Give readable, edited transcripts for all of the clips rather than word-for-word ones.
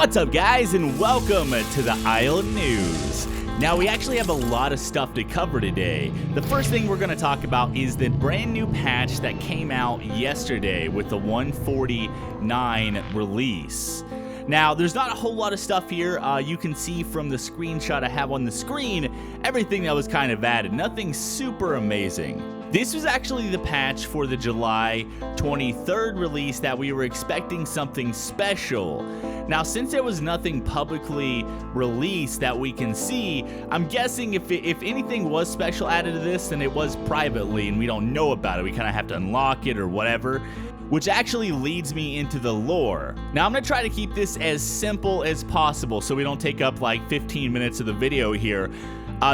What's up, guys, and welcome to the Isle News. Now, we actually have a lot of stuff to cover today. The first thing we're going to talk about is the brand new patch that came out yesterday with the 149 release. Now, there's not a whole lot of stuff here. You can see from the screenshot I have on the screen, everything that was kind of added. Nothing super amazing. This was actually the patch for the July 23rd release that we were expecting something special. Now, since there was nothing publicly released that we can see, I'm guessing if anything was special added to this, then it was privately and we don't know about it. We kind of have to unlock it or whatever, which actually leads me into the lore. Now, I'm gonna try to keep this as simple as possible so we don't take up like 15 minutes of the video here.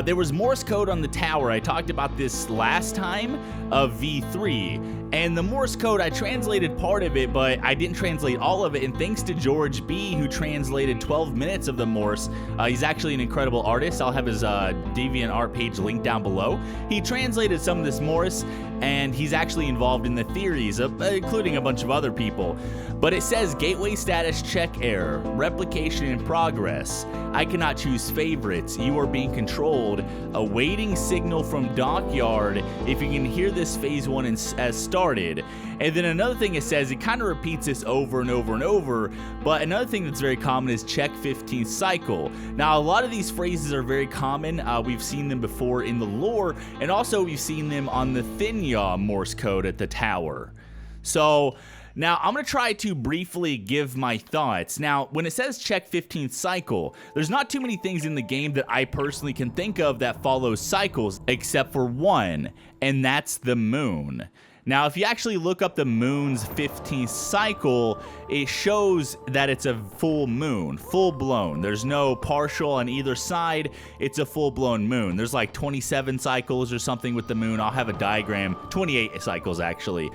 There was Morse code on the tower. I talked about this last time of V3, and the Morse code, I translated part of it, but I didn't translate all of it, and thanks to George B, who translated 12 minutes of the Morse. He's actually an incredible artist. I'll have his DeviantArt page linked down below. He translated some of this Morse, and he's actually involved in the theories, including a bunch of other people. But it says, gateway status check error, replication in progress. I cannot choose favorites. You are being controlled. Awaiting signal from dockyard. If you can hear this phase 1 as started. And then another thing it says, it kind of repeats this over and over and over, but another thing that's very common is check 15th cycle. Now, a lot of these phrases are very common. We've seen them before in the lore, and also we've seen them on the Thinya Morse code at the tower. So now, I'm going to try to briefly give my thoughts. Now, when it says check 15th cycle, there's not too many things in the game that I personally can think of that follow cycles, except for one, and that's the moon. Now, if you actually look up the moon's 15th cycle, it shows that it's a full moon, full blown. There's no partial on either side. It's a full blown moon. There's like 27 cycles or something with the moon. I'll have a diagram, 28 cycles actually.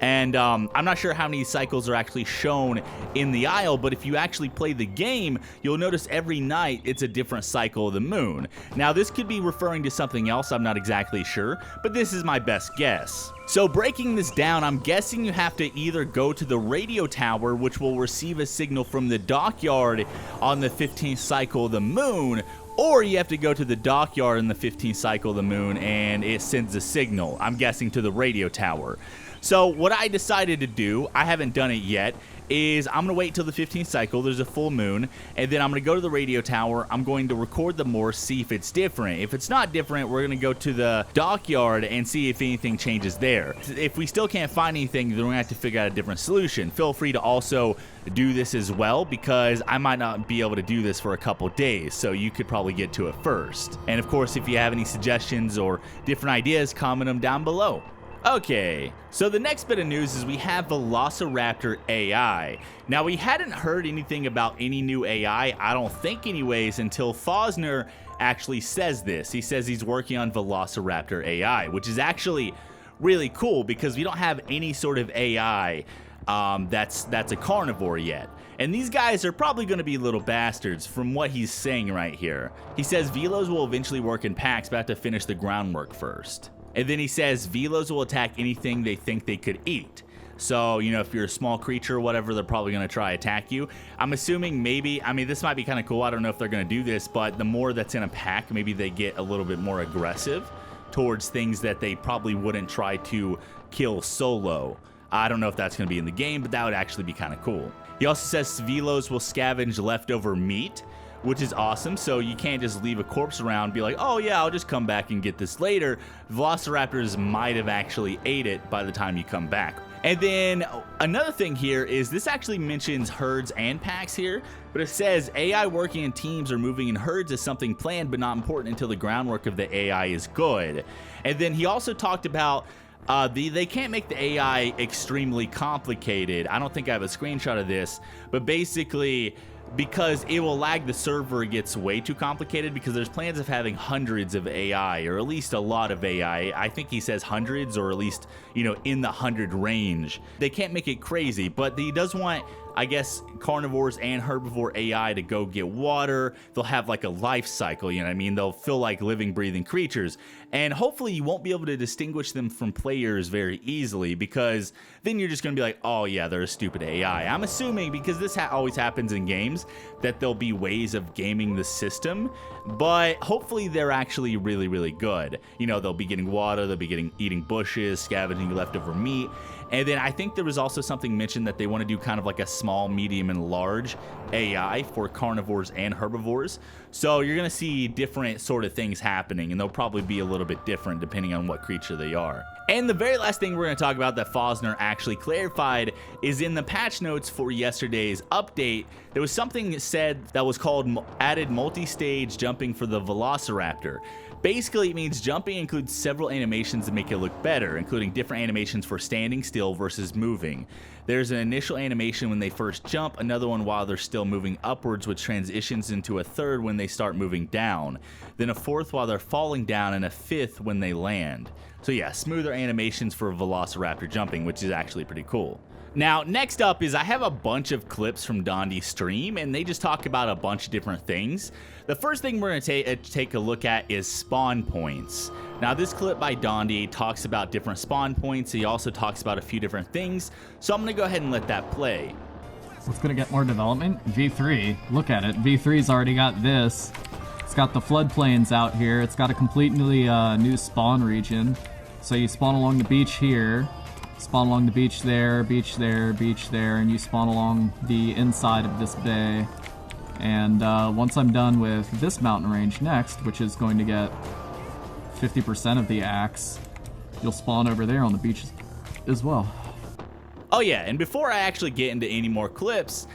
And I'm not sure how many cycles are actually shown in the Isle, but if you actually play the game, you'll notice every night it's a different cycle of the moon. Now, this could be referring to something else, I'm not exactly sure, but this is my best guess. So breaking this down, I'm guessing you have to either go to the radio tower, which will receive a signal from the dockyard on the 15th cycle of the moon, or you have to go to the dockyard in the 15th cycle of the moon and it sends a signal, I'm guessing to the radio tower. So what I decided to do, I haven't done it yet, is I'm going to wait till the 15th cycle, there's a full moon, and then I'm going to go to the radio tower, I'm going to record the Morse, see if it's different. If it's not different, we're going to go to the dockyard and see if anything changes there. If we still can't find anything, then we're going to have to figure out a different solution. Feel free to also do this as well, because I might not be able to do this for a couple days, so you could probably get to it first. And of course, if you have any suggestions or different ideas, comment them down below. Okay, so the next bit of news is we have Velociraptor Ai. Now, we hadn't heard anything about any new AI, I don't think anyways, until Fosner actually says this. He says he's working on Velociraptor Ai, which is actually really cool because we don't have any sort of AI that's a carnivore yet. And these guys are probably going to be little bastards from what he's saying right here. He says Velos will eventually work in packs, but have to finish the groundwork first. And then he says Velos will attack anything they think they could eat. So, you know, if you're a small creature or whatever, they're probably going to try attack you. I'm assuming maybe, I mean, this might be kind of cool. I don't know if they're going to do this, but the more that's in a pack, maybe they get a little bit more aggressive towards things that they probably wouldn't try to kill solo. I don't know if that's going to be in the game, but that would actually be kind of cool. He also says Velos will scavenge leftover meat, which is awesome. So you can't just leave a corpse around and be like, oh yeah, I'll just come back and get this later. Velociraptors might have actually ate it by the time you come back. And then another thing here is this actually mentions herds and packs here, but it says AI working in teams or moving in herds is something planned but not important until the groundwork of the AI is good. And then he also talked about they can't make the AI extremely complicated. I don't think I have a screenshot of this, but basically, because it will lag the server, it gets way too complicated because there's plans of having hundreds of AI, or at least a lot of AI. I think he says hundreds, or at least, you know, in the 100 range. They can't make it crazy, but he does want I guess, carnivores and herbivore AI to go get water. They'll have like a life cycle, you know what I mean? They'll feel like living, breathing creatures. And hopefully you won't be able to distinguish them from players very easily, because then you're just going to be like, oh yeah, they're a stupid AI. I'm assuming, because this always happens in games, that there'll be ways of gaming the system, but hopefully they're actually really, really good. You know, they'll be getting water, they'll be eating bushes, scavenging leftover meat. And then I think there was also something mentioned that they want to do kind of like a small, medium, and large AI for carnivores and herbivores. So you're going to see different sort of things happening, and they'll probably be a little bit different depending on what creature they are. And the very last thing we're going to talk about that Fosner actually clarified is in the patch notes for yesterday's update, there was something said that was called added multi-stage jumping for the Velociraptor. Basically, it means jumping includes several animations that make it look better, including different animations for standing still versus moving. There's an initial animation when they first jump, another one while they're still moving upwards, which transitions into a third when they start moving down, then a fourth while they're falling down, and a fifth when they land. So yeah, smoother animations for Velociraptor jumping, which is actually pretty cool. Now, next up is I have a bunch of clips from Dondi's stream, and they just talk about a bunch of different things. The first thing we're going to take a look at is spawn points. Now, this clip by Dondi talks about different spawn points. He also talks about a few different things, so I'm going to go ahead and let that play. So it's going to get more development. V3, look at it. V3's already got this. It's got the floodplains out here. It's got a completely new spawn region. So you spawn along the beach here. Spawn along the beach there, beach there, beach there, and you spawn along the inside of this bay. And once I'm done with this mountain range next, which is going to get 50% of the axe, you'll spawn over there on the beach as well. Oh yeah, and before I actually get into any more clips,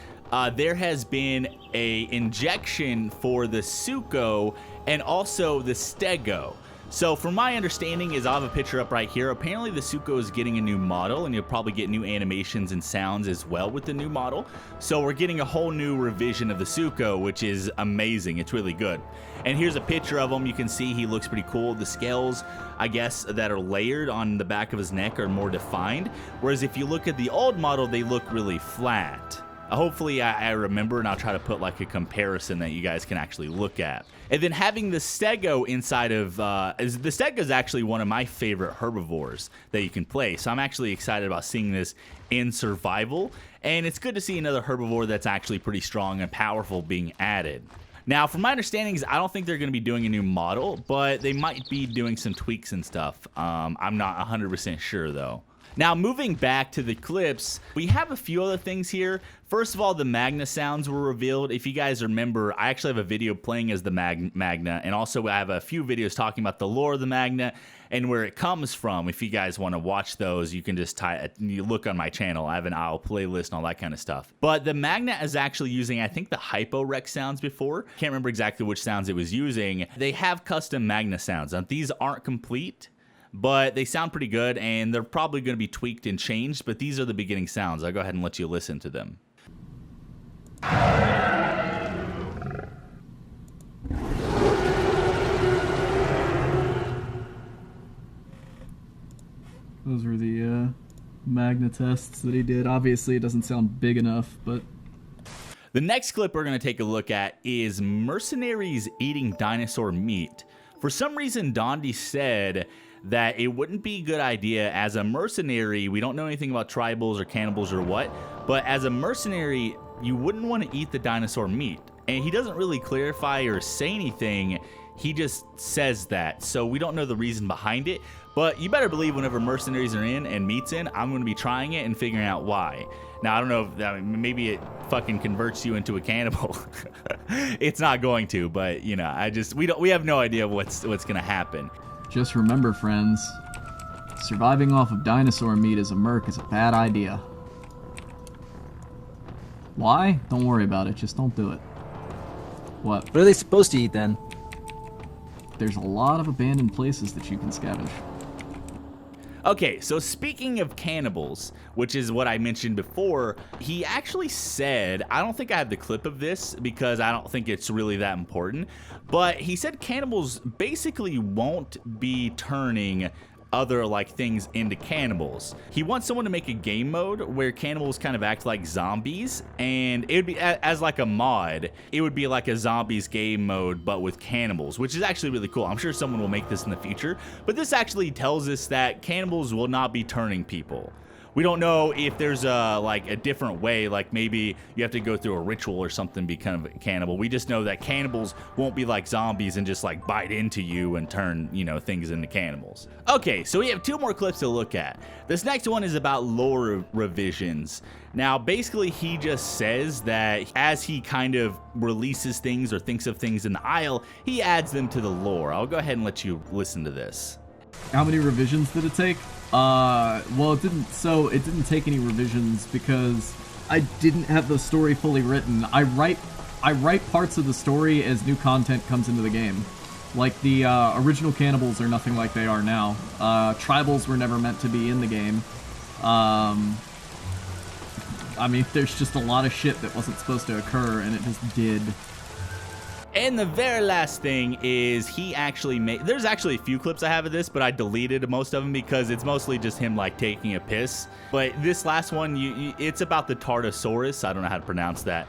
there has been a injection for the SUCHO and also the STEGO. So from my understanding is I have a picture up right here. Apparently the SUCHO is getting a new model, and you'll probably get new animations and sounds as well with the new model. So we're getting a whole new revision of the SUCHO, which is amazing. It's really good. And here's a picture of him. You can see he looks pretty cool. The scales, I guess, that are layered on the back of his neck are more defined. Whereas if you look at the old model, they look really flat. Hopefully I remember, and I'll try to put like a comparison that you guys can actually look at. And then having the STEGO inside of, the STEGO is actually one of my favorite herbivores that you can play. So I'm actually excited about seeing this in survival. And it's good to see another herbivore that's actually pretty strong and powerful being added. Now, from my understandings, I don't think they're going to be doing a new model, but they might be doing some tweaks and stuff. I'm not 100% sure though. Now, moving back to the clips, we have a few other things here. First of all, the Magnus Sounds were revealed. If you guys remember, I actually have a video playing as the Magna, and also I have a few videos talking about the lore of the Magna and where it comes from. If you guys want to watch those, you can just you look on my channel. I have an ISLE playlist and all that kind of stuff. But the Magna is actually using, I think, the Hyporex sounds before. Can't remember exactly which sounds it was using. They have custom Magna sounds. Now, these aren't complete, but they sound pretty good, and they're probably going to be tweaked and changed, but these are the beginning sounds. I'll go ahead and let you listen to them. Those were the Magna tests that he did. Obviously, it doesn't sound big enough, but... The next clip we're going to take a look at is Mercenaries eating dinosaur meat. For some reason, Dondi said that it wouldn't be a good idea as a mercenary. We don't know anything about tribals or cannibals or what, but as a mercenary, you wouldn't want to eat the dinosaur meat. And he doesn't really clarify or say anything. He just says that. So we don't know the reason behind it, but you better believe whenever mercenaries are in and meat's in, I'm going to be trying it and figuring out why. Now, I don't know if maybe it fucking converts you into a cannibal. It's not going to, but you know, we have no idea what's going to happen. Just remember, friends, surviving off of dinosaur meat as a merc is a bad idea. Why? Don't worry about it. Just don't do it. What? What are they supposed to eat then? There's a lot of abandoned places that you can scavenge. Okay, so speaking of cannibals, which is what I mentioned before, he actually said, I don't think I have the clip of this because I don't think it's really that important, but he said cannibals basically won't be turning other like things into cannibals. He wants someone to make a game mode where cannibals kind of act like zombies, and it would be as like a mod, it would be like a zombies game mode but with cannibals, which is actually really cool. I'm sure someone will make this in the future, but this actually tells us that cannibals will not be turning people. We don't know if there's like a different way, like maybe you have to go through a ritual or something to become a cannibal. We just know that cannibals won't be like zombies and just like bite into you and turn, you know, things into cannibals. Okay, so we have 2 more clips to look at. This next one is about lore revisions. Now, basically, he just says that as he kind of releases things or thinks of things in the Isle, he adds them to the lore. I'll go ahead and let you listen to this. How many revisions did it take? Well, it didn't take any revisions because I didn't have the story fully written. I write parts of the story as new content comes into the game. Like the original cannibals are nothing like they are now. Tribals were never meant to be in the game. I mean, there's just a lot of shit that wasn't supposed to occur, and it just did. And the very last thing is he actually made, there's actually a few clips I have of this, but I deleted most of them because it's mostly just him like taking a piss. But this last one, it's about the Tardosaurus. I don't know how to pronounce that.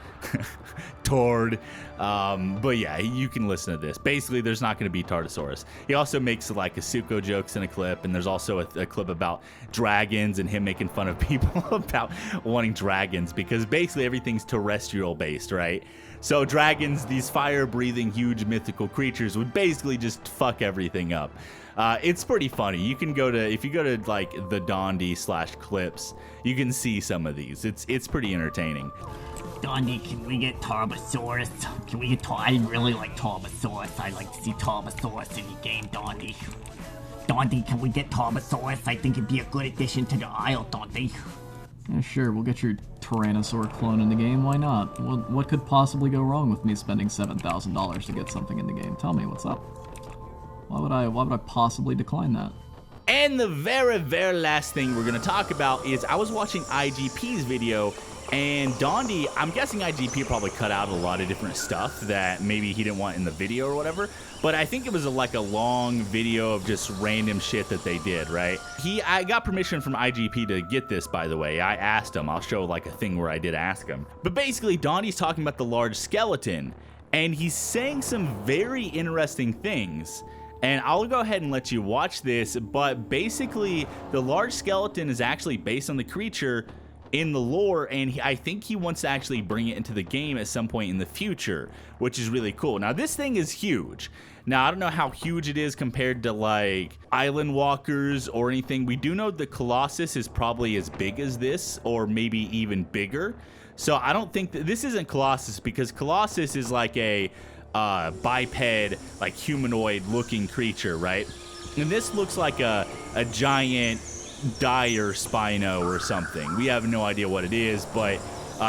Tord. But yeah, you can listen to this. Basically, there's not going to be Tardosaurus. He also makes like a SUCHO jokes in a clip, and there's also a clip about dragons and him making fun of people about wanting dragons, because basically everything's terrestrial based, right? So dragons, these fire-breathing, huge mythical creatures, would basically just fuck everything up. It's pretty funny. You can go to, if you go to like the Dondi/clips, you can see some of these. It's pretty entertaining. Dondi, can we get Tarbosaurus? Can we get I really like Tarbosaurus. I'd like to see Tarbosaurus in the game, Dondi. Dondi, can we get Tarbosaurus? I think it'd be a good addition to the Isle, Dondi. Yeah, sure, we'll get your Tyrannosaur clone in the game, why not? What could possibly go wrong with me spending $7,000 to get something in the game? Tell me, what's up? Why would I possibly decline that? And the very, very last thing we're gonna talk about is I was watching IGP's video, and Dondi, I'm guessing IGP probably cut out a lot of different stuff that maybe he didn't want in the video or whatever, but I think it was like a long video of just random shit that they did, right? I got permission from IGP to get this, by the way. I asked him. I'll show like a thing where I did ask him. But basically, Dondi's talking about the large skeleton, and he's saying some very interesting things. And I'll go ahead and let you watch this, but basically, the large skeleton is actually based on the creature in the lore, and I think he wants to actually bring it into the game at some point in the future, which is really cool. Now, this thing is huge. Now, I don't know how huge it is compared to like Island Walkers or anything. We do know the Colossus is probably as big as this, or maybe even bigger. So I don't think that this isn't Colossus, because Colossus is like a biped, like humanoid looking creature, right? And this looks like a giant dire Spino or something. We have no idea what it is, but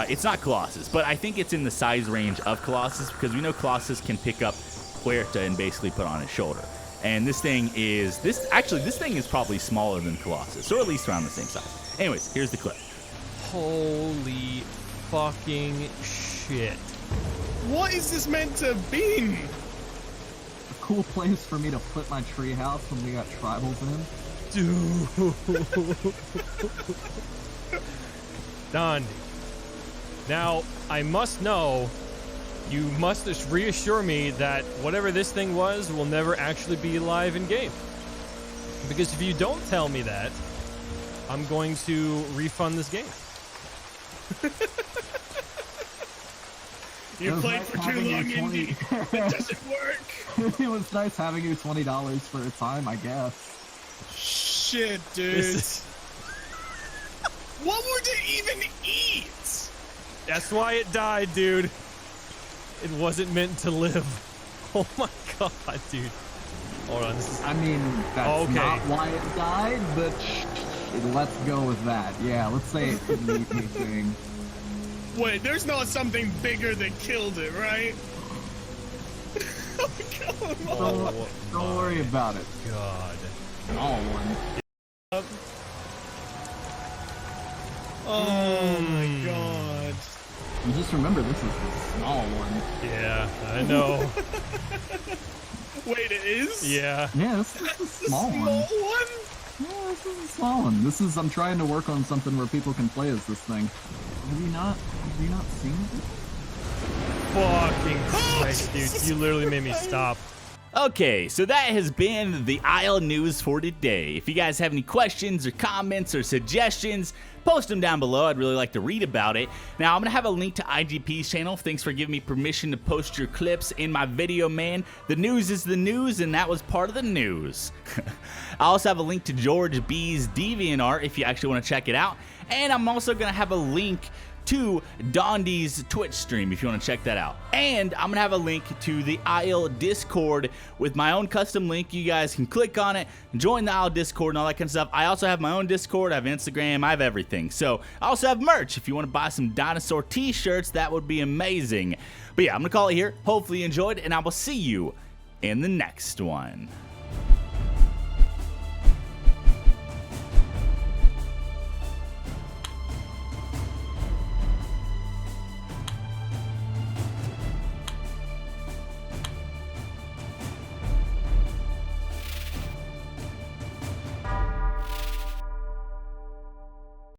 it's not Colossus. But I think it's in the size range of Colossus, because we know Colossus can pick up Puerta and basically put on his shoulder. And this thing is, this thing is probably smaller than Colossus, or at least around the same size. Anyways, here's the clip. Holy fucking shit. What is this meant to be? A cool place for me to put my treehouse when we got tribals in. Dude. Don. Now, I must know, you must just reassure me that whatever this thing was will never actually be live in game. Because if you don't tell me that, I'm going to refund this game. You played for too long, Indy. It doesn't work. It was nice having you $20 for a time, I guess. Shit, dude. What would it even eat? That's why it died, dude. It wasn't meant to live. Oh my god, dude. Hold on. I mean, that's okay. Not why it died, but let's go with that. Yeah, let's say it didn't eat anything. Wait, there's not something bigger that killed it, right? Oh, Don't worry about it. God. Small one. Oh my god. You just remember this is the small one. Yeah, I know. Wait, it is? Yeah. Yeah, this is a small one. one? Yeah, this is a small one. I'm trying to work on something where people can play as this thing. Have you not seen it? Fucking Christ, dude. You literally made me stop. Okay, so that has been the Isle News for today. If you guys have any questions or comments or suggestions, post them down below. I'd really like to read about it. Now, I'm going to have a link to IGP's channel. Thanks for giving me permission to post your clips in my video, man. The news is the news, and that was part of the news. I also have a link to George B's DeviantArt if you actually want to check it out. And I'm also going to have a link to Dondi's Twitch stream if you want to check that out. And I'm gonna have a link to the Isle Discord with my own custom link. You guys can click on it, join the Isle Discord and all that kind of stuff. I also have my own Discord, I have Instagram, I have everything. So I also have merch. If you want to buy some Dinosaur t-shirts, that would be amazing. But yeah, I'm gonna call it here. Hopefully you enjoyed, and I will see you in the next one.